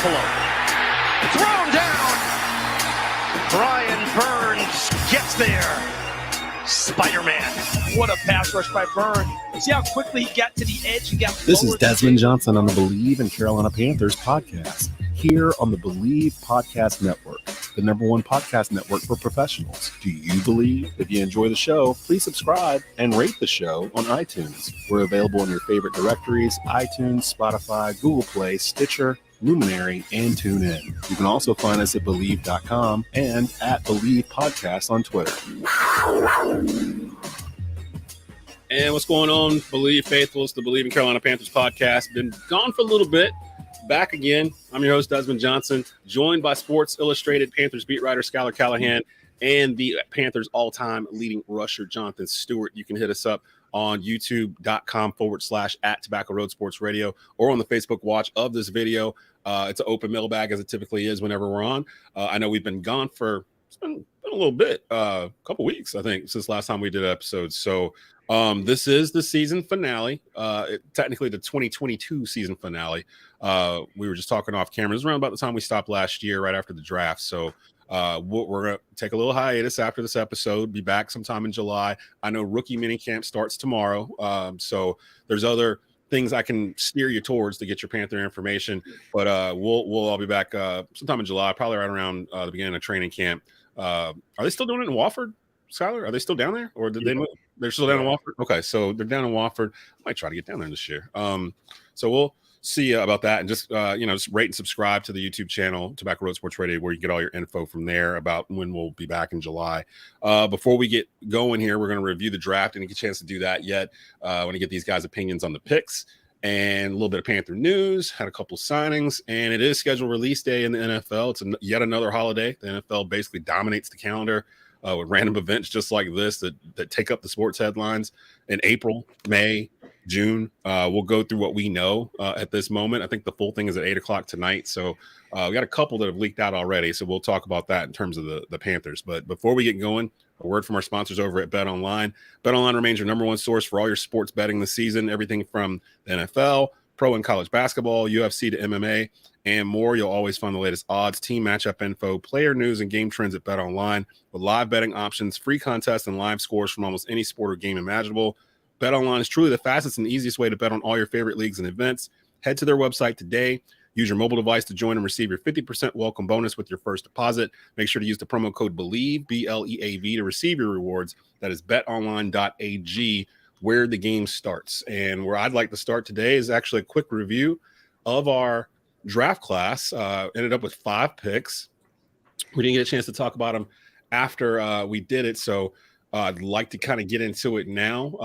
Buffalo. Thrown down. Brian Burns gets there. Spider-Man. What a pass rush by Burns. See how quickly he got to the edge? This is Desmond Johnson on the Bleav in Carolina Panthers podcast, here on the Bleav Podcast Network, the #1 podcast network for professionals. Do you Bleav? If you enjoy the show, please subscribe and rate the show on iTunes. We're available in your favorite directories: iTunes, Spotify, Google Play, Stitcher, Luminary, and TuneIn. You can also find us at Bleav.com and at Bleav Podcast on Twitter. And what's going on, Bleav faithfuls? The Bleav in Carolina Panthers podcast. Been gone for a little bit. Back again. I'm your host, Desmond Johnson, joined by Sports Illustrated Panthers beat writer Schuyler Callihan and the Panthers all-time leading rusher Jonathan Stewart. You can hit us up on youtube.com/@Tobacco Road Sports Radio or on the Facebook watch of this video. It's an open mailbag as it typically is whenever we're on. I know we've been gone for it's been a little bit, a couple weeks, I think, since last time we did episodes. So this is the season finale, technically the 2022 season finale. We were just talking off camera. It was around about the time we stopped last year, right after the draft. So we're going to take a little hiatus after this episode, be back sometime in July. I know rookie minicamp starts tomorrow. So there's other things I can steer you towards to get your Panther information. But we'll all be back sometime in July, probably right around the beginning of training camp. Are they still doing it in Wofford, Schuyler? Are they still down there? Or did they move? They're still down in Wofford? Okay, so they're down in Wofford. I might try to get down there this year. So we'll see about that, and just just rate and subscribe to the YouTube channel Tobacco Road Sports Radio, where you get all your info from there about when we'll be back in July. Before we get going here, we're going to review the draft. Didn't get a chance to do that yet. I want to get these guys' opinions on the picks and a little bit of Panther news. Had a couple of signings, and it is scheduled release day in the NFL. It's yet another holiday. The NFL basically dominates the calendar with random events just like this that take up the sports headlines in April, May, June. We'll go through what we know at this moment. I think the full thing is at 8:00 tonight. So we got a couple that have leaked out already. So we'll talk about that in terms of the Panthers. But before we get going, a word from our sponsors over at BetOnline. BetOnline remains your #1 source for all your sports betting this season. Everything from the NFL, pro and college basketball, UFC to MMA, and more. You'll always find the latest odds, team matchup info, player news, and game trends at BetOnline with live betting options, free contests, and live scores from almost any sport or game imaginable. BetOnline is truly the fastest and easiest way to bet on all your favorite leagues and events. Head to their website today. Use your mobile device to join and receive your 50% welcome bonus with your first deposit. Make sure to use the promo code Bleav, BLEAV, to receive your rewards. That is betonline.ag, where the game starts. And where I'd like to start today is actually a quick review of our draft class. Ended up with 5 picks. We didn't get a chance to talk about them after we did it, so I'd like to kind of get into it now.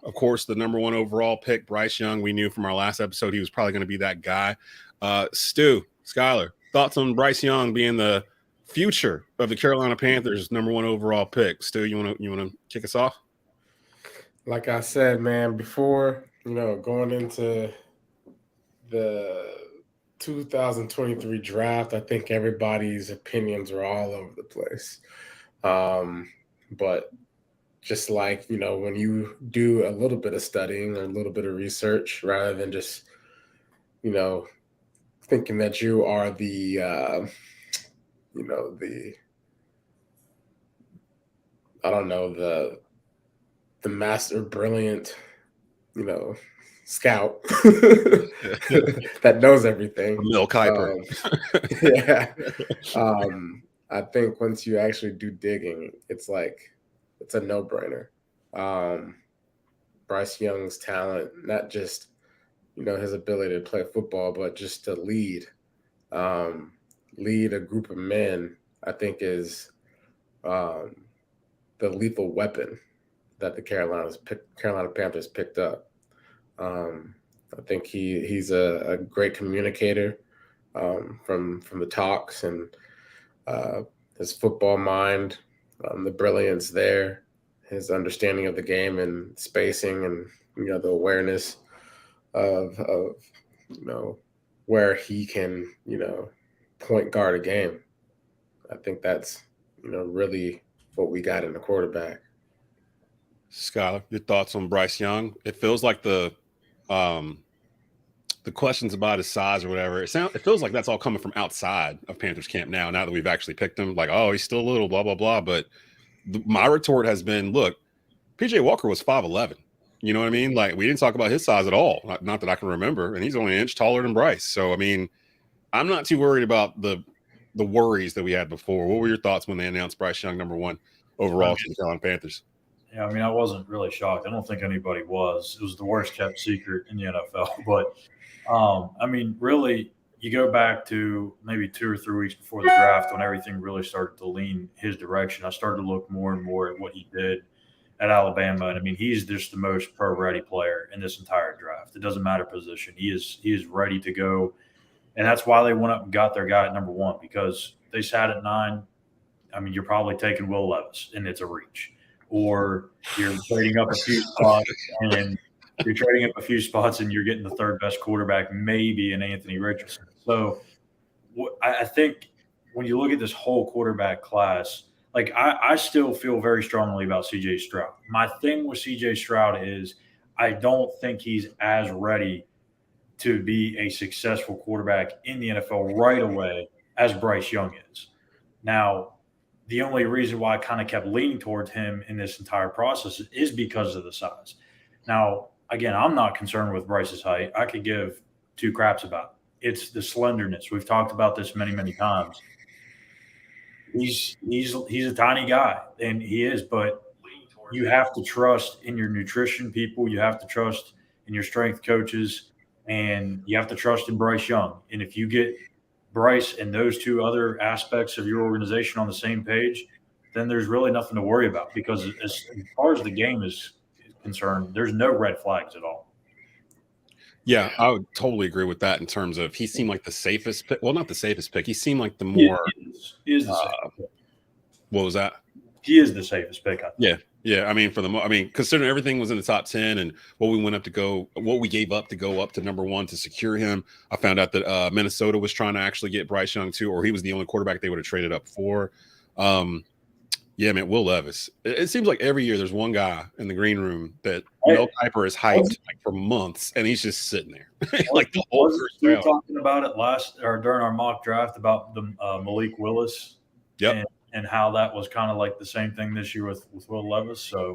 Of course, the #1 overall pick, Bryce Young, we knew from our last episode he was probably going to be that guy. Schuyler, thoughts on Bryce Young being the future of the Carolina Panthers' #1 overall pick? Stu, you want to kick us off? Like I said, man, before, going into the 2023 draft, I think everybody's opinions are all over the place. But just like, when you do a little bit of studying or a little bit of research, rather than just, thinking that you are the master brilliant, scout that knows everything. Milk Kuiper. I think once you actually do digging, it's a no-brainer. Bryce Young's talent, not just, his ability to play football, but just to lead a group of men, I think is the lethal weapon that the Carolina Panthers picked up. I think he's a great communicator from the talks, and his football mind, the brilliance there, his understanding of the game and spacing, and the awareness of where he can point guard a game. I think that's really what we got in the quarterback. Schuyler, your thoughts on Bryce Young? It feels like the the questions about his size or whatever, it feels like that's all coming from outside of Panthers camp now that we've actually picked him. Like, oh, he's still a little, blah, blah, blah. But my retort has been, look, PJ Walker was 5'11". You know what I mean? Like, we didn't talk about his size at all. Not that I can remember. And he's only an inch taller than Bryce. So, I mean, I'm not too worried about the worries that we had before. What were your thoughts when they announced Bryce Young #1 overall to the Carolina Panthers? Yeah, I mean, I wasn't really shocked. I don't think anybody was. It was the worst kept secret in the NFL. But, I mean, really, you go back to maybe 2 or 3 weeks before the draft when everything really started to lean his direction. I started to look more and more at what he did at Alabama. And, I mean, he's just the most pro-ready player in this entire draft. It doesn't matter position. He is ready to go. And that's why they went up and got their guy at #1 because they sat at 9. I mean, you're probably taking Will Levis, and it's a reach. Or you're trading up a few spots and you're getting the third best quarterback, maybe in Anthony Richardson. So I think when you look at this whole quarterback class, like I still feel very strongly about CJ Stroud. My thing with CJ Stroud is I don't think he's as ready to be a successful quarterback in the NFL right away as Bryce Young is. Now, the only reason why I kind of kept leaning towards him in this entire process is because of the size. Now, again, I'm not concerned with Bryce's height. I could give 2 craps about it. It's the slenderness. We've talked about this many, many times. He's a tiny guy, and he is, but you have to trust in your nutrition people. You have to trust in your strength coaches, and you have to trust in Bryce Young. And if you get Bryce and those 2 other aspects of your organization on the same page, then there's really nothing to worry about because as far as the game is concerned, there's no red flags at all. Yeah, I would totally agree with that in terms of he seemed like the safest pick. Well, not the safest pick. He seemed like the more – He is the safest pick. What was that? He is the safest pick, I think. Yeah. I mean, considering everything was in the top 10 and what we gave up to go up to #1 to secure him, I found out that Minnesota was trying to actually get Bryce Young too, or he was the only quarterback they would have traded up for. Yeah, man, Will Levis. It seems like every year there's one guy in the green room that Mel Kiper has hyped for months, and he's just sitting there like the whole first we were round. talking about it during our mock draft about the Malik Willis. Yep. And how that was kind of like the same thing this year with Will Levis. So,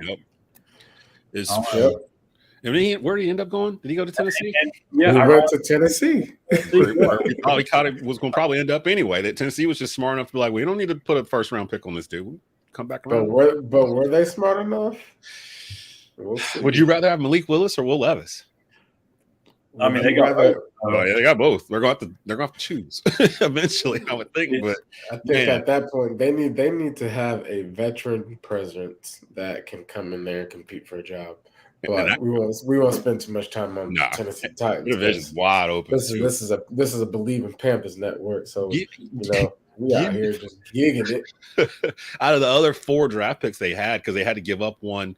where did he end up going? Did he go to Tennessee? He went to Tennessee. We probably thought it was going to probably end up anyway. That Tennessee was just smart enough to be like, we don't need to put a first-round pick on this dude. We'll come back around. But were they smart enough? We'll see. Would you rather have Malik Willis or Will Levis? I mean, they got both. Oh yeah, they got both. They're going to have to choose eventually, I would think. But I think at that point they need to have a veteran presence that can come in there and compete for a job. But we won't spend too much time on Tennessee Titans. The division's wide open. This is a Bleav in Panthers network, so we out here just gigging it. Out of the other 4 draft picks they had, because they had to give up one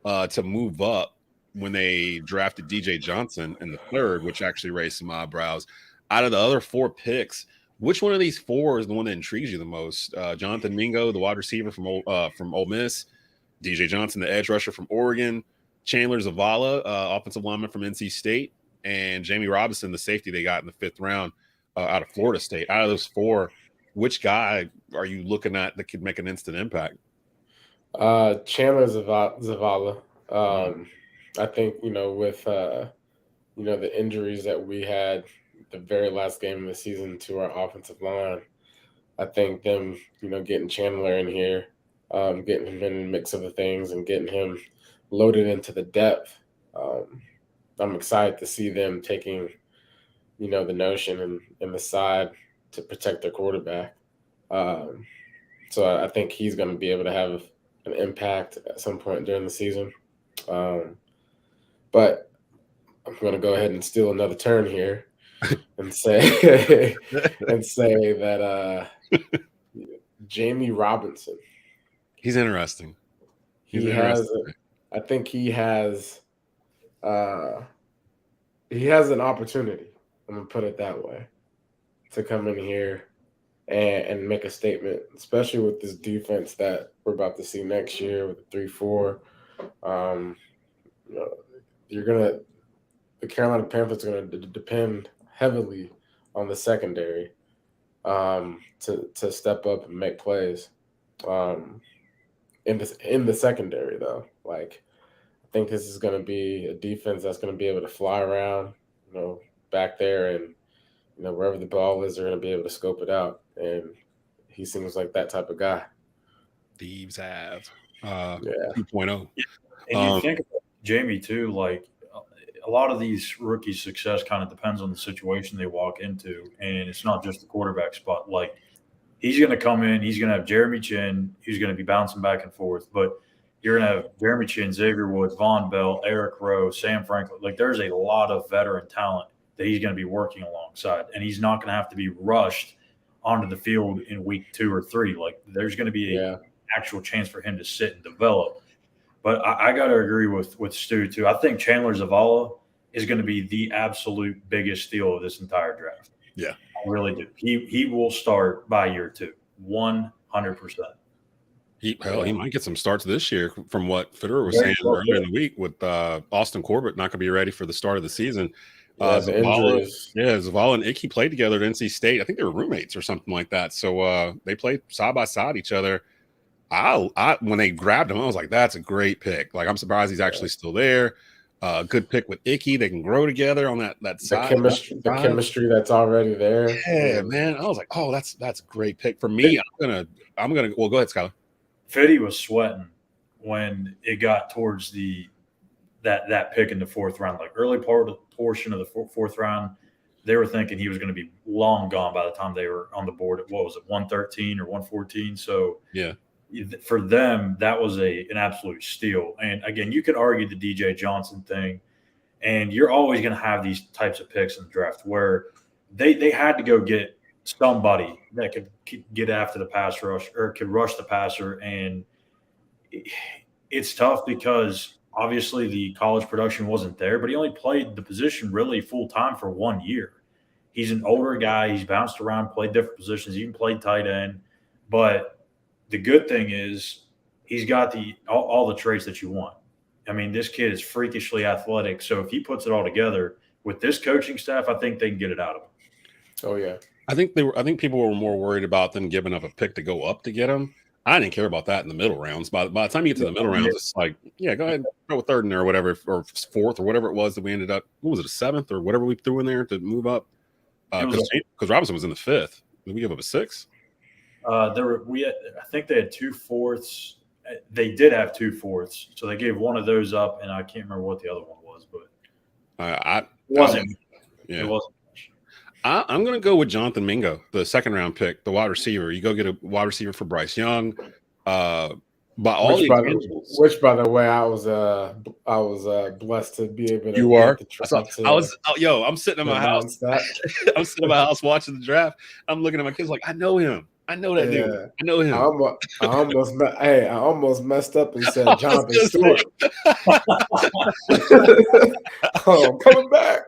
to move up when they drafted DJ Johnson in the 3rd, which actually raised some eyebrows. Out of the other 4 picks, which one of these 4 is the one that intrigues you the most? Jonathan Mingo, the wide receiver from Ole Miss, DJ Johnson, the edge rusher from Oregon, Chandler Zavala, offensive lineman from NC State, and Jamie Robinson, the safety they got in the 5th round out of Florida State. Out of those 4, which guy are you looking at that could make an instant impact? Chandler Zavala. I think, with, the injuries that we had the very last game of the season to our offensive line, I think them, getting Chandler in here, getting him in the mix of the things and getting him loaded into the depth. I'm excited to see them taking, the notion and the side to protect their quarterback. So I think he's going to be able to have an impact at some point during the season. But I'm going to go ahead and steal another turn here and say that Jamie Robinson. He's interesting. I think he has an opportunity. I'm going to put it that way, to come in here and make a statement, especially with this defense that we're about to see next year with the 3-4. the Carolina Panthers are going to depend heavily on the secondary to step up and make plays. In the secondary though, like I think this is going to be a defense that's going to be able to fly around, back there, and wherever the ball is, they're going to be able to scope it out. And he seems like that type of guy. Thieves have 2.0. And you think about Jamie too, like a lot of these rookies' success kind of depends on the situation they walk into, and it's not just the quarterback spot. Like he's going to come in, he's going to have Jeremy Chin, who's going to be bouncing back and forth, but you're going to have Jeremy Chin, Xavier Woods, Von Bell, Eric Rowe, Sam Franklin. Like there's a lot of veteran talent that he's going to be working alongside, and he's not going to have to be rushed onto the field in week 2 or 3. Like there's going to be an actual chance for him to sit and develop. But I got to agree with Stu too. I think Chandler Zavala is going to be the absolute biggest steal of this entire draft. Yeah, I really do. He will start by year 2, 100%. He might get some starts this year from what Federer was saying earlier in the week with Austin Corbett not going to be ready for the start of the season. Zavala and Icky played together at NC State. I think they were roommates or something like that. So they played side by side each other. When they grabbed him, I was like, that's a great pick. Like, I'm surprised he's actually still there. Good pick with Icky. They can grow together on that side. The chemistry that's already there. Yeah, man. I was like, oh, that's a great pick for me. I'm gonna. Well, go ahead, Schuyler. Fitty was sweating when it got towards that pick in the 4th round, like early portion of the 4th round. They were thinking he was going to be long gone by the time they were on the board at 113 or 114. So yeah. For them, that was an absolute steal. And again, you could argue the DJ Johnson thing, and you're always going to have these types of picks in the draft where they had to go get somebody that could get after the pass rush or could rush the passer. And it's tough because obviously the college production wasn't there, but he only played the position really full time for 1 year. He's an older guy. He's bounced around, played different positions, even played tight end. But the good thing is he's got all the traits that you want. I mean, this kid is freakishly athletic. So if he puts it all together with this coaching staff, I think they can get it out of him. Oh yeah. I think people were more worried about them giving up a pick to go up to get him. I didn't care about that in the middle rounds. By the time you get to the middle rounds, it's like, yeah, go ahead, throw a 3rd in there or whatever, or 4th or whatever it was that we ended up. What was it, a 7th or whatever we threw in there to move up? Because Robinson was in the 5th. Did we give up a 6th? I think they had 2 4ths. They did have 2 4ths, so they gave one of those up, and I can't remember what the other one was, but it wasn't. It wasn't. I'm going to go with Jonathan Mingo, the 2nd round pick, the wide receiver. You go get a wide receiver for Bryce Young. By the way, I was blessed to be able to. You are. I'm sitting in my house. I'm sitting in my house watching the draft. I'm looking at my kids like, I know him. I know that dude. I know him. I almost messed up and said Jonathan Stewart. I'm coming back.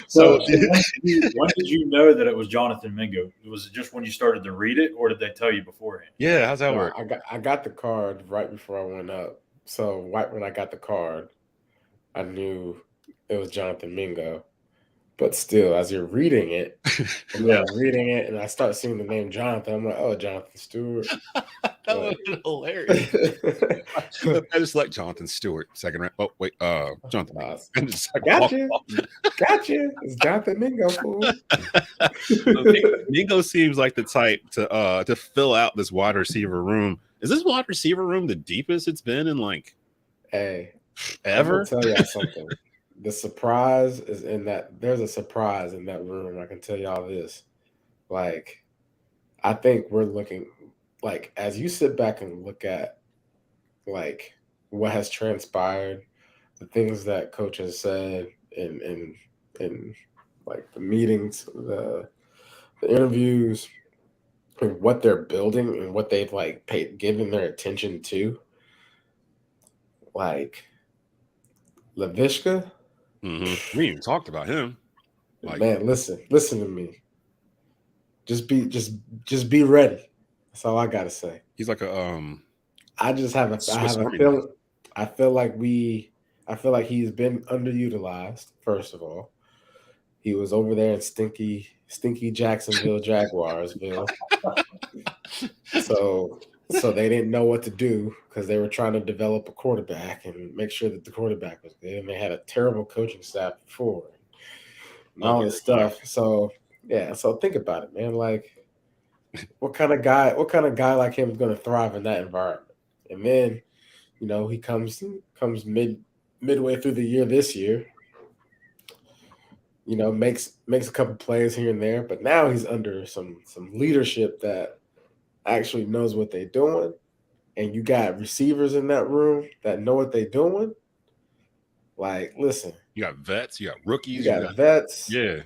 So when did you know that it was Jonathan Mingo? Was it just when you started to read it, or did they tell you beforehand? Yeah, how's that work? I got the card right before I went up. So right when I got the card, I knew it was Jonathan Mingo. But still, as you're reading it, and I start seeing the name Jonathan, I'm like, oh, Jonathan Stewart. That would have been hilarious. I just like Jonathan Stewart, 2nd round. Oh, wait, Jonathan. Gotcha. It's Jonathan Mingo, fool. Mingo seems like the type to fill out this wide receiver room. Is this wide receiver room the deepest it's been in ever? I'll tell you something. The surprise is in that there's a surprise in that room. I can tell y'all this. Like, I think we're looking like as you sit back and look at like what has transpired, the things that coach has said in like the meetings, the interviews, and what they're building and what they've given their attention to. Like LaVishka. Mm-hmm. We even talked about him. Man, listen to me. Just be ready. That's all I gotta say. He's like a I have a feeling. I feel like we I feel like he's been underutilized, first of all. He was over there in stinky Jacksonville Jaguarsville. So they didn't know what to do because they were trying to develop a quarterback and make sure that the quarterback was good. And they had a terrible coaching staff before and all this stuff. So yeah, so think about it, man. Like, what kind of guy like him is going to thrive in that environment? And then, he comes midway through the year this year. Makes a couple plays here and there, but now he's under some leadership that actually knows what they're doing, and you got receivers in that room that know what they're doing. Like, listen, you got vets, you got rookies, you got vets. Yeah.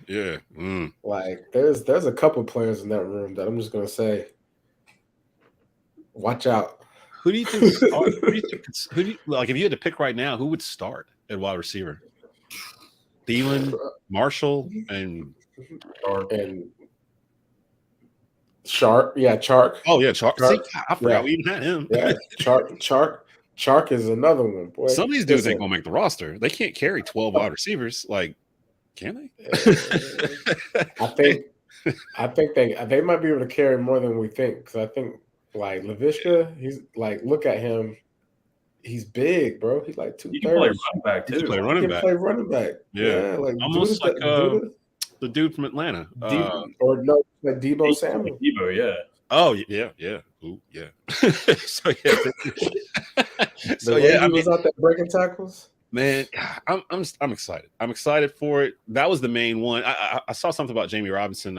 Like, there's a couple players in that room that I'm just gonna say, watch out. Who do you think? Like, if you had to pick right now, who would start at wide receiver? Thielen, Marshall, and Shark. Yeah, Chark. Oh yeah, Chark. See, I forgot we even had him. Yeah, Chark is another one. Boy, some of these dudes ain't gonna make the roster. They can't carry 12 wide receivers. Like, can they? I think they might be able to carry more than we think. Because I think, like, Laviska, he's like, look at him. He's big, bro. He's like 230. He can play running back too. He can play running back. Yeah, like almost like the dude from Atlanta, like Debo Samuel. Debo, yeah. Oh yeah. Ooh, yeah. So he was out there breaking tackles. Man, I'm excited. I'm excited for it. That was the main one. I saw something about Jamie Robinson,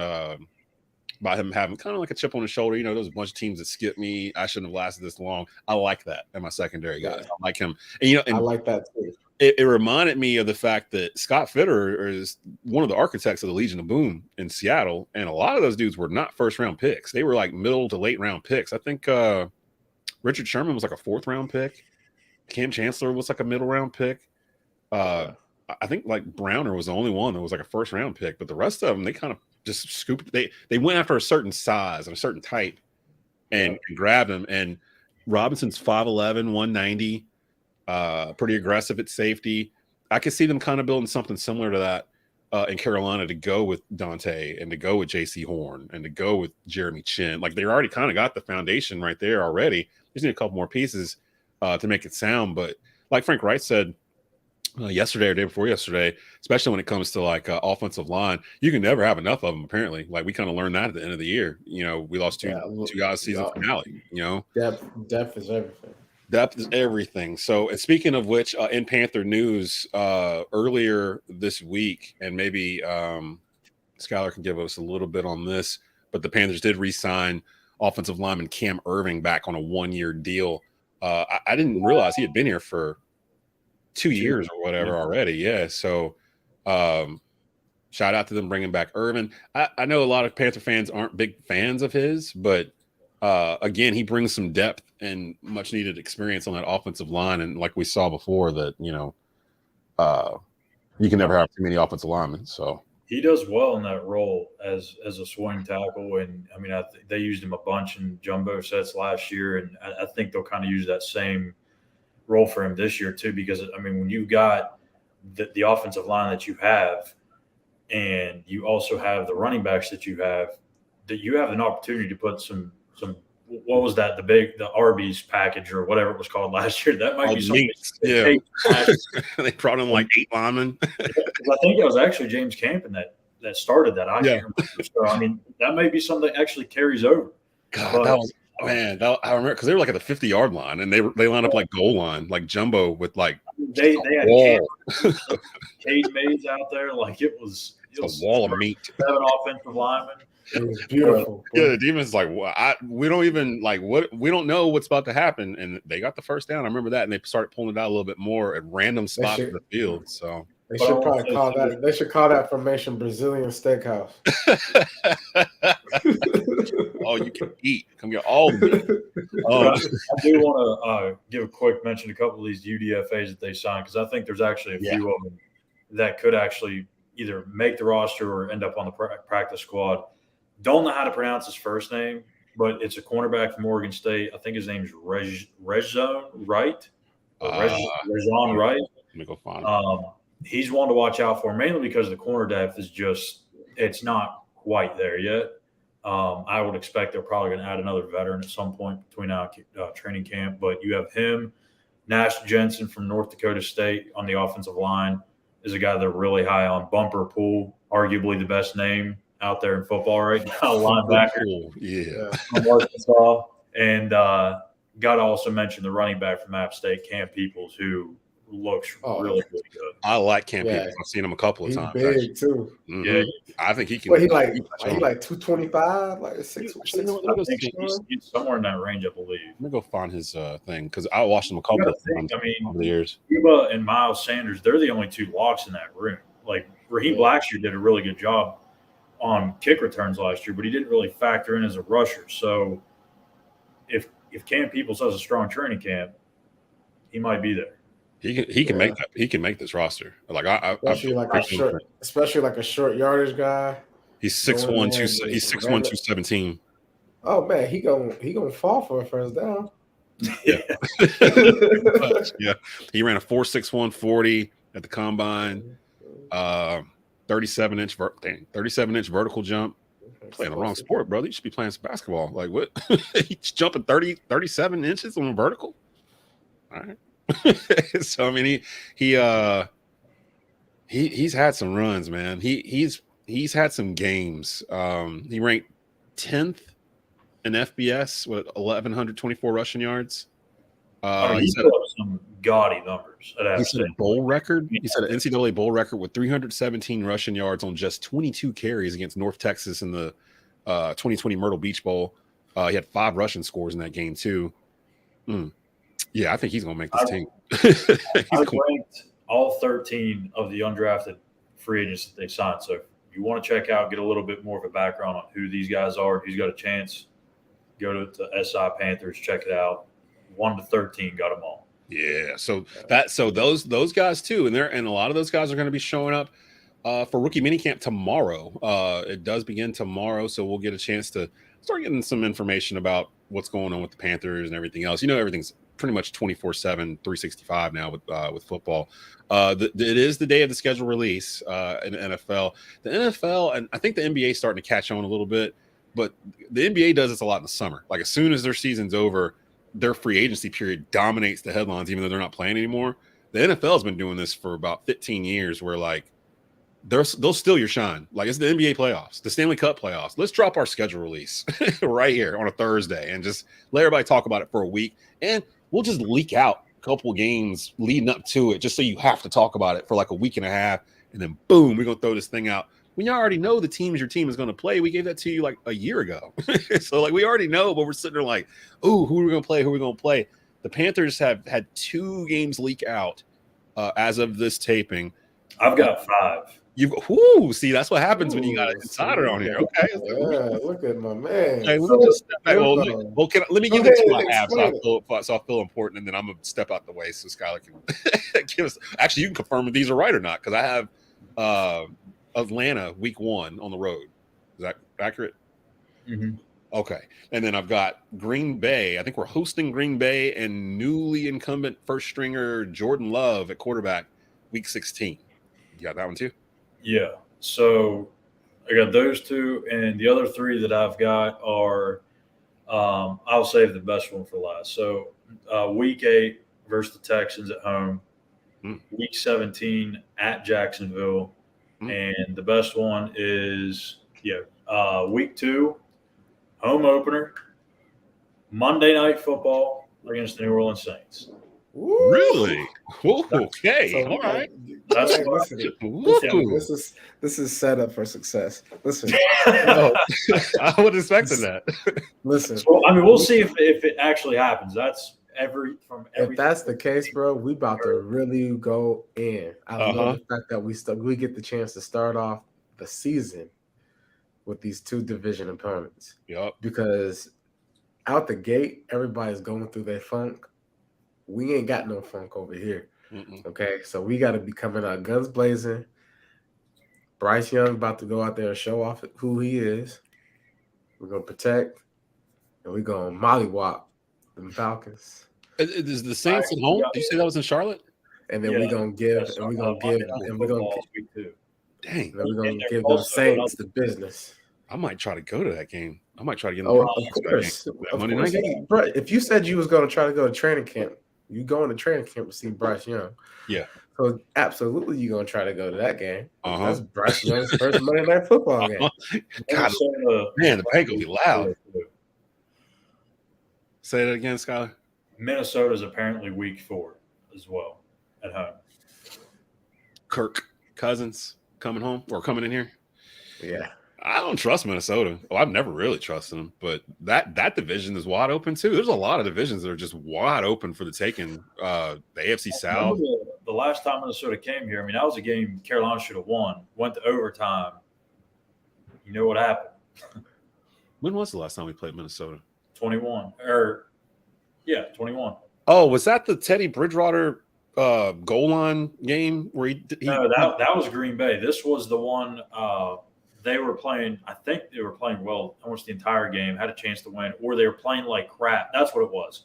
about him having kind of like a chip on his shoulder. There was a bunch of teams that skipped me. I shouldn't have lasted this long. I like that in my secondary guys. I like him. And, I like that too. It reminded me of the fact that Scott Fitterer is one of the architects of the Legion of Boom in Seattle. And a lot of those dudes were not first round picks. They were like middle to late round picks. I think Richard Sherman was like a 4th round pick. Cam Chancellor was like a middle round pick. I think like Browner was the only one that was like a 1st round pick, but the rest of them, they kind of just scooped. They went after a certain size and a certain type and grabbed him. And Robinson's 5'11", 190, pretty aggressive at safety. I could see them kind of building something similar to that in Carolina, to go with Dante and to go with J.C. Horn and to go with Jeremy Chin. Like, they already kind of got the foundation right there already. Just need a couple more pieces to make it sound. But like Frank Wright said yesterday or day before yesterday, especially when it comes to like offensive line, you can never have enough of them. Apparently, like, we kind of learned that at the end of the year. We lost two guys season finale. Depth is everything. Depth is everything. So, and speaking of which, in Panther news earlier this week, and maybe Schuyler can give us a little bit on this, but the Panthers did re-sign offensive lineman Cam Irving back on a 1-year deal. I didn't realize he had been here for 2 years or whatever already. Yeah. So shout out to them bringing back Irvin. I know a lot of Panther fans aren't big fans of his, but again, he brings some depth and much needed experience on that offensive line. And like we saw before, that, you can never have too many offensive linemen. So he does well in that role as a swing tackle. And I mean, they used him a bunch in jumbo sets last year. And I think they'll kind of use that same role for him this year too, because I mean, when you've got the offensive line that you have, and you also have the running backs that you have an opportunity to put some what was that, the Arby's package or whatever it was called last year. That might be something. Yeah. They brought in like 8 linemen. I think it was actually James Campen that started that. I can't remember. So I mean, that may be something that actually carries over. God, I remember because they were like at the 50-yard line, and they line up like goal line, like jumbo with like they had Cade Mays out there, like it was a wall of meat. 7 offensive linemen. It was beautiful. Yeah, the defense is like, we don't even like we don't know what's about to happen, and they got the first down. I remember that, and they started pulling it out a little bit more at random spots in the field. So they should probably call that. They should call that formation Brazilian Steakhouse. Oh, you can eat. Come get all the meat. I do want to give a quick mention to a couple of these UDFAs that they signed, because I think there's actually a few of them that could actually either make the roster or end up on the practice squad. Don't know how to pronounce his first name, but it's a cornerback from Oregon State. I think his name's Rezon Wright. Rezon Wright. Let me go find him. He's one to watch out for, mainly because the corner depth is it's not quite there yet. I would expect they're probably going to add another veteran at some point between now and training camp. But you have him, Nash Jensen from North Dakota State on the offensive line is a guy they're really high on. Bumper Pool, arguably the best name out there in football right now, linebacker. Yeah. From Arkansas. And got to also mention the running back from App State, Cam Peoples, who looks really good. I like Cam Peoples. I've seen him a couple of times. He's big, actually. too. Mm-hmm. Yeah. I think he can. But he like 225, like 6. He's somewhere in that range, I Bleav. Let me go find his thing because I watched him a couple of times over the years. Cuba and Miles Sanders, they're the only two locks in that room. Like Raheem Blackshear did a really good job on kick returns last year, but he didn't really factor in as a rusher. So if Cam Peoples has a strong training camp, he might be there. He can make that. He can make this roster. Like especially like a short yardage guy. He's 6'1", 217. Oh man, he gonna fall for a first down. Yeah. Yeah. He ran a 4.61 40 at the combine. 37-inch vertical jump. Playing the wrong sport, brother. You should be playing some basketball. Like what? He's jumping 37 inches on a vertical. All right. So I mean he's had some runs, man. He's had some games. He ranked 10th in FBS with 1,124 rushing yards. He set up some gaudy numbers. He set a bowl record. He set an NCAA bowl record with 317 rushing yards on just 22 carries against North Texas in the 2020 Myrtle Beach Bowl. He had 5 rushing scores in that game too. Yeah, I think he's going to make this team. I've ranked all 13 of the undrafted free agents that they signed. So if you want to check out, get a little bit more of a background on who these guys are, who's got a chance, go to the SI Panthers, check it out. 1 to 13 got them all. Yeah, so those guys too, and a lot of those guys are going to be showing up for rookie minicamp tomorrow. It does begin tomorrow, so we'll get a chance to start getting some information about what's going on with the Panthers and everything else. You know, everything's pretty much 24/7, 365 now with football. It is the day of the schedule release in the NFL. The NFL and I think the NBA is starting to catch on a little bit, but the NBA does this a lot in the summer. Like as soon as their season's over, their free agency period dominates the headlines, even though they're not playing anymore. The NFL has been doing this for about 15 years where like they'll steal your shine. Like it's the NBA playoffs, the Stanley Cup playoffs. Let's drop our schedule release right here on a Thursday and just let everybody talk about it for a week. And we'll just leak out a couple of games leading up to it just so you have to talk about it for like a week and a half. And then boom, we're going to throw this thing out. When you already know the teams your team is going to play, we gave that to you like a year ago. So like we already know, but we're sitting there like, oh, who are we going to play? Who are we going to play? The Panthers have had 2 games leak out as of this taping. I've got 5. See, that's what happens when you got an insider on here. Okay. Yeah, look at my man. Okay, let me just step back. Let me give it to my half so I feel important, and then I'm going to step out the way so Schuyler can give us. Actually, you can confirm if these are right or not because I have Atlanta week 1 on the road. Is that accurate? Mm-hmm. Okay. And then I've got Green Bay. I think we're hosting Green Bay and newly incumbent first stringer Jordan Love at quarterback week 16. You got that one too? Yeah. So I got those 2, and the other 3 that I've got are I'll save the best one for last. So week 8 versus the Texans at home, week 17 at Jacksonville, and the best one is week 2 home opener, Monday Night Football against the New Orleans Saints. Ooh. Really? Okay. So, all right. That's this is set up for success. Listen, I would have expected that. Listen. So, I mean, we'll see if it actually happens. That's if that's the case, bro, we about to really go in. I love the fact that we get the chance to start off the season with these 2 division opponents. Yep. Because out the gate, everybody's going through their funk. We ain't got no funk over here. Okay, so we got to be coming out guns blazing. Bryce Young about to go out there and show off who he is. We're going to protect, and we're going to mollywop them Falcons. Is the Saints at home? Did you say that was in Charlotte? and then we're gonna give week 2. Dang. then we're gonna give also those Saints the business. I might try to go to that game. I might try to get in Oh, the of course. Of Monday course. night. Bro, if you said you was gonna try to go to training camp, you going to training camp to see Bryce Young. Yeah. So absolutely you're gonna try to go to that game. Uh-huh. That's Bryce Young's first Monday Night Football game. God, man, the paint will be loud. Say that again, Schuyler. Minnesota's apparently week 4 as well at home. Kirk Cousins coming home or coming in here. Yeah. I don't trust Minnesota. Well, I've never really trusted them, but that division is wide open too. There's a lot of divisions that are just wide open for the taking. The AFC South. The last time Minnesota came here, I mean, that was a game Carolina should have won. Went to overtime. You know what happened? When was the last time we played Minnesota? 21. 21. Oh, was that the Teddy Bridgewater goal line game where he No, that was Green Bay. This was the one they were playing. I think they were playing well almost the entire game, had a chance to win, or they were playing like crap. That's what it was.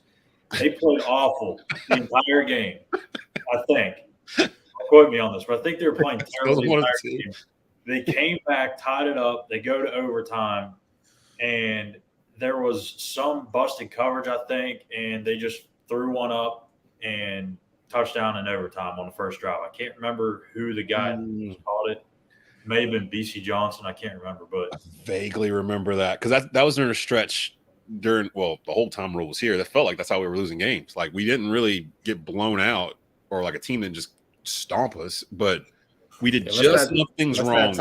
They played awful the entire game, I think. Don't quote me on this, but I think they were playing terribly the entire game. They came back, tied it up. They go to overtime, and there was some busted coverage, I think, and they just threw one up and touchdown in overtime on the first drive. I can't remember who the guy called it. May have been BC Johnson. I can't remember, but I vaguely remember that because that was during a stretch the whole time Rule was here. That felt like that's how we were losing games. Like we didn't really get blown out or like a team didn't just stomp us, but we did enough things wrong.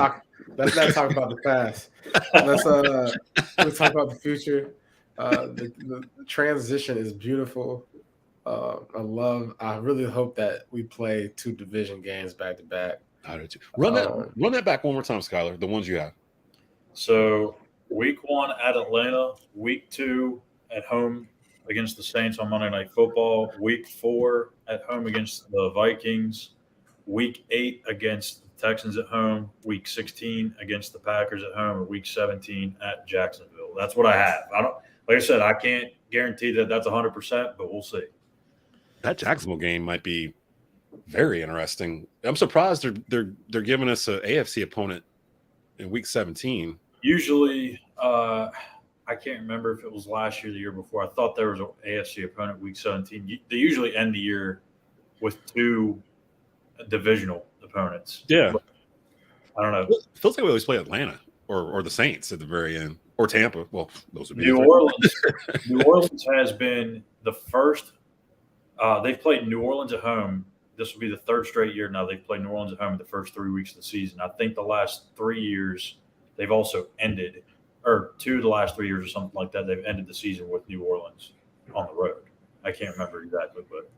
Let's not talk about the past. Let's talk about the future. The transition is beautiful. I really hope that we play 2 division games back to back. I do too. Run that back one more time, Schuyler. The ones you have. So week 1 at Atlanta, week 2 at home against the Saints on Monday Night Football, week 4 at home against the Vikings, week 8 against the Texans at home, week 16 against the Packers at home, and week 17 at Jacksonville. That's what I have. Like I said, I can't guarantee that that's 100%, but we'll see. That Jacksonville game might be very interesting. I'm surprised they're giving us an AFC opponent in week 17. Usually, I can't remember if it was last year or the year before. I thought there was an AFC opponent week 17. They usually end the year with 2 divisional opponents. Yeah. But I don't know. It feels like we always play Atlanta or the Saints at the very end or Tampa. Well, those would be New Orleans. New Orleans has been the first. They've played New Orleans at home. This will be the 3rd straight year now they've played New Orleans at home in the first 3 weeks of the season. I think the last 3 years they've also ended, or 2 of the last 3 years or something like that, they've ended the season with New Orleans on the road. I can't remember exactly, but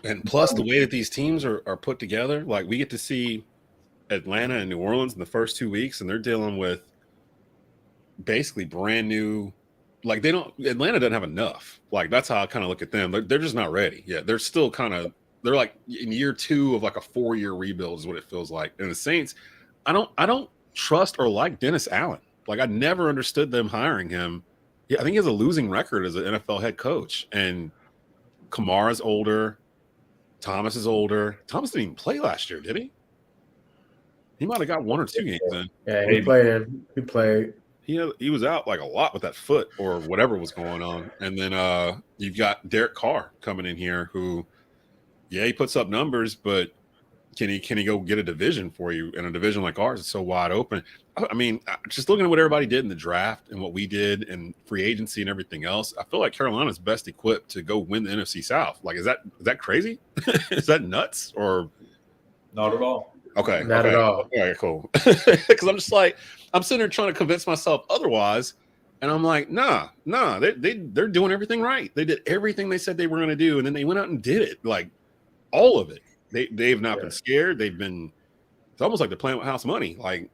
and plus the way that these teams are put together, like we get to see Atlanta and New Orleans in the first 2 weeks, and they're dealing with basically brand new. Like Atlanta doesn't have enough. Like that's how I kind of look at them. They're just not ready. Yeah, they're still they're like in year 2 of like a 4-year rebuild is what it feels like. And the Saints, I don't trust or like Dennis Allen. Like I never understood them hiring him. Yeah, I think he has a losing record as an NFL head coach. And Kamara's older. Thomas is older. Thomas didn't even play last year, did he? He might have got 1 or 2 games in. Yeah, he played. He was out like a lot with that foot or whatever was going on. And then you've got Derek Carr coming in here who, yeah, he puts up numbers, but can he go get a division for you? In a division like ours, it's so wide open. I mean, just looking at what everybody did in the draft and what we did and free agency and everything else, I feel like Carolina's best equipped to go win the NFC South. Like, is that crazy? Is that nuts or not at all? Okay. Not at all. All right, cool. Because I'm just like, I'm sitting there trying to convince myself otherwise. And I'm like, nah, they're doing everything right. They did everything they said they were going to do. And then they went out and did it. Like all of it. They've not been scared. It's almost like they're playing with house money. Like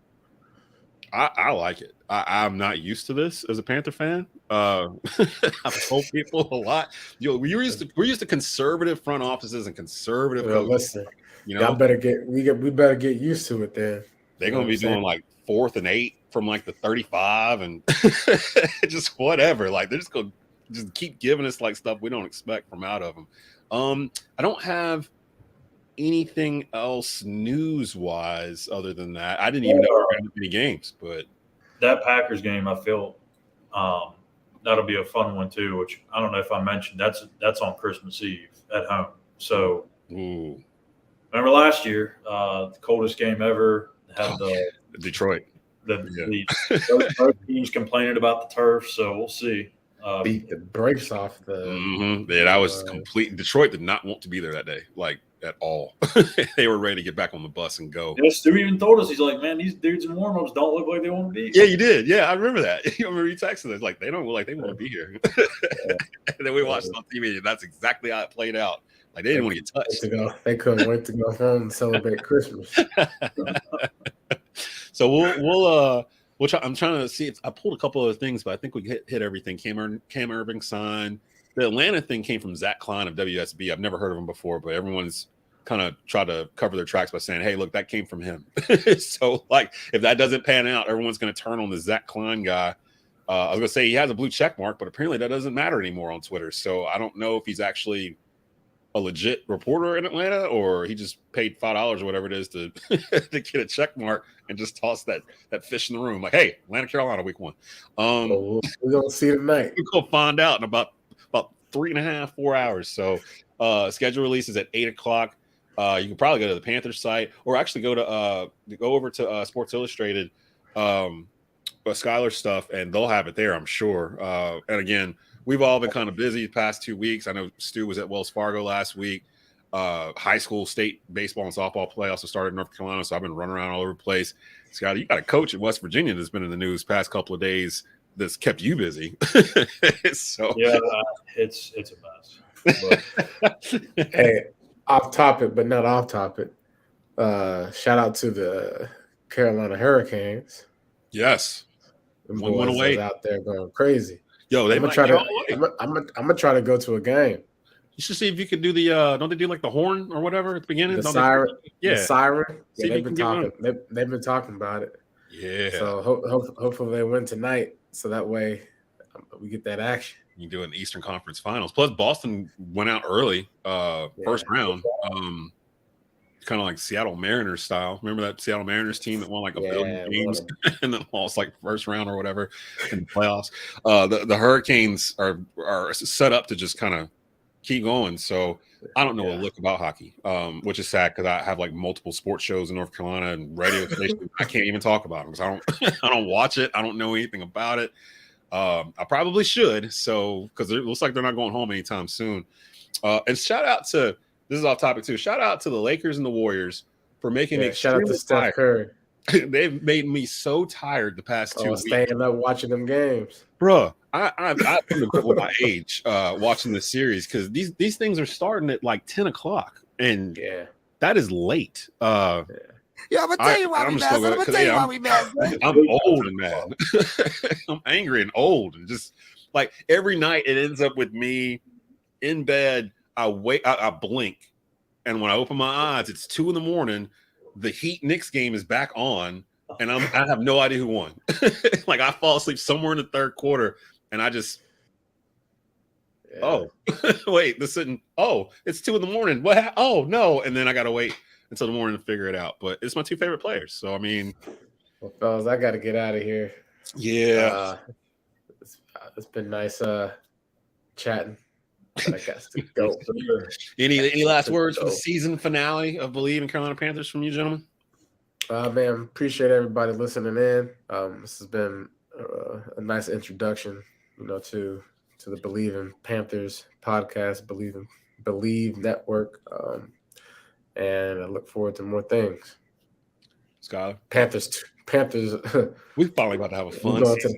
I like it. I'm not used to this as a Panther fan. I've told people a lot. We're used to conservative front offices and conservative coaches. Listen. You know, we better get used to it then. They're going to be doing like 4th and 8 from like the 35 and just whatever. Like they're just going to just keep giving us like stuff we don't expect from out of them. I don't have anything else news-wise other than that. I didn't even know we were going to any games, but that Packers game, I feel that'll be a fun one too. Which I don't know if I mentioned. That's on Christmas Eve at home. So remember last year, the coldest game ever. Had the Detroit. Both teams complaining about the turf, so we'll see. Beat the brakes off the. Yeah, that was complete. Detroit did not want to be there that day, like at all. They were ready to get back on the bus and go. Yeah, Stu even told us, he's like, "Man, these dudes in warm-ups don't look like they want to be." Yeah, you did. Yeah, I remember that. You remember you texted us like they don't look like they want to be here. And then we watched it on TV, and that's exactly how it played out. Like they didn't want to get touched. They couldn't wait to go home and celebrate Christmas. So we'll try. I'm trying to see. I pulled a couple of things, but I think we hit everything. Cam Irving signed. The Atlanta thing came from Zach Klein of WSB. I've never heard of him before, but everyone's kind of tried to cover their tracks by saying, "Hey, look, that came from him." So, like, if that doesn't pan out, everyone's going to turn on the Zach Klein guy. I was going to say he has a blue check mark, but apparently that doesn't matter anymore on Twitter. So I don't know if he's actually a legit reporter in Atlanta, or he just paid $5 or whatever it is to to get a check mark and just toss that fish in the room. Like, hey, Atlanta, Carolina, week 1. We're gonna see tonight. We'll go find out in about 3.5, 4 hours. So schedule releases at 8:00. You can probably go to the Panthers site, or actually go over to Sports Illustrated, Schuyler stuff, and they'll have it there, I'm sure. And again, we've all been kind of busy the past 2 weeks. I know Stu was at Wells Fargo last week. High school, state baseball and softball playoffs have started in North Carolina, so I've been running around all over the place. Scott, you got a coach at West Virginia that's been in the news past couple of days that's kept you busy. So yeah, it's a mess. Hey, off topic, but not off topic. Shout out to the Carolina Hurricanes. Yes, one away out there going crazy. Yo, I'm gonna try to go to a game. You should see if you could do the don't they do like the horn or whatever at the beginning? The siren. Yeah. The siren. Yeah, they've been talking. They've been talking about it. Yeah. So hopefully they win tonight, so that way we get that action. You do it in the Eastern Conference Finals. Plus, Boston went out early, first round. Kind of like Seattle Mariners style. Remember that Seattle Mariners team that won like a billion games and then lost like first round or whatever in the playoffs? The Hurricanes are set up to just kind of keep going. So I don't know a lick about hockey, which is sad because I have like multiple sports shows in North Carolina and radio stations. I can't even talk about them because I don't watch it. I don't know anything about it. I probably should. So because it looks like they're not going home anytime soon. And shout out to. This is off topic too. Shout out to the Lakers and the Warriors for making me shout out to Steph Curry. They've made me so tired the past 2 weeks. Staying up watching them games, bro. I've been with my age watching this series because these things are starting at like 10 o'clock, and that is late. Yeah, I'm gonna tell you why we mad. I'm old and mad. I'm angry and old, and just like every night it ends up with me in bed. I blink, and when I open my eyes, it's 2 a.m. The Heat Knicks game is back on, and I have no idea who won. Like I fall asleep somewhere in the third quarter, and I just wait, it's 2 a.m. What? Oh no! And then I gotta wait until the morning to figure it out. But it's my 2 favorite players, so I mean, well, fellas, I gotta get out of here. Yeah, it's been nice chatting. I got to go. Any last words for the season finale of Bleav in Carolina Panthers from you, gentlemen? Man, appreciate everybody listening in. This has been a nice introduction, to the Bleav in Panthers podcast, Bleav Network, and I look forward to more things. Schuyler, Panthers. We're probably about to have a fun. We're going to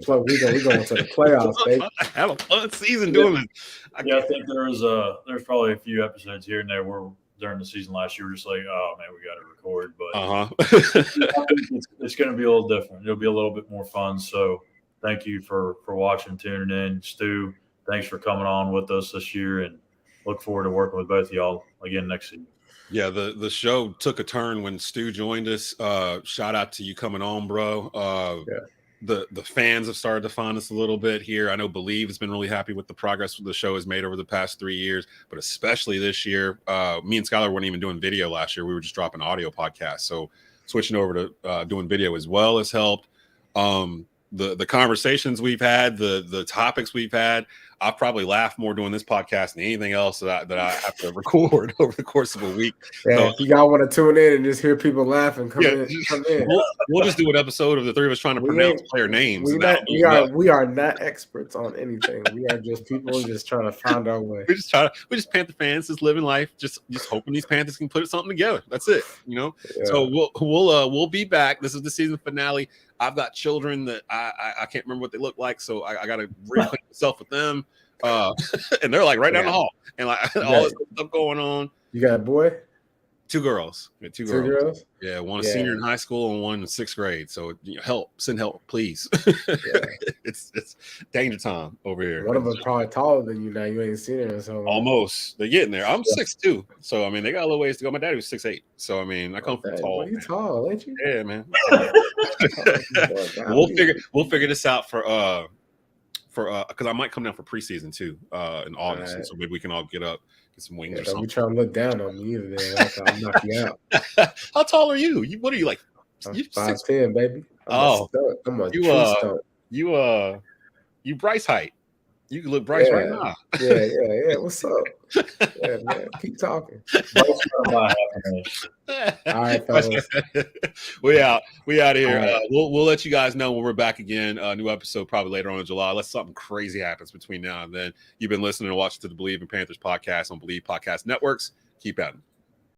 the playoffs, baby. Have a fun season doing this. I think there's probably a few episodes here and there where during the season last year we're just like, oh man, we got to record, but it's going to be a little different. It'll be a little bit more fun. So thank you for watching, tuning in. Stu, thanks for coming on with us this year, and look forward to working with both of y'all again next season. Yeah, the show took a turn when Stu joined us. Shout out to you coming on, bro. the fans have started to find us a little bit here. I know Bleav has been really happy with the progress the show has made over the past 3 years, but especially this year. Me and Schuyler weren't even doing video last year. We were just dropping audio podcasts. So switching over to doing video as well has helped. The conversations we've had, the topics we've had, I've probably laughed more doing this podcast than anything else that I have to record over the course of a week. Yeah, So, if you y'all want to tune in and just hear people laughing, come in. We'll just do an episode of the three of us trying to pronounce player names. We are not experts on anything. We are just people just trying to find our way. We just Panther fans just living life, just hoping these Panthers can put something together. That's it, Yeah. So we'll be back. This is the season finale. I've got children that I can't remember what they look like, so I got to reacquaint myself with them. And they're like right down the hall, and like all this stuff going on. You got a boy? 2 girls. Two girls. Yeah, one a senior in high school and one in 6th grade. So send help, please. It's danger time over here. One of them probably taller than you now. You ain't seen her so long. Almost. They're getting there. I'm 6'2", so I mean they got a little ways to go. My daddy was 6'8", so I mean I come from tall. Well, you tall, ain't you? Yeah, man. We'll figure this out for because I might come down for preseason too in August, so maybe we can all get up. Some wings or something. Don't be trying to look down on me either. I'll knock you out. How tall are you? What are you like? I'm 5'10", baby. I'm you Bryce height. You can look Bryce right now. Yeah. What's up? Yeah, man. Keep talking. All right, fellas. We out of here. Right. We'll let you guys know when we're back again. New episode probably later on in July. Unless something crazy happens between now and then. You've been listening and watching to the Bleav in Panthers podcast on Bleav Podcast Networks. Keep at it.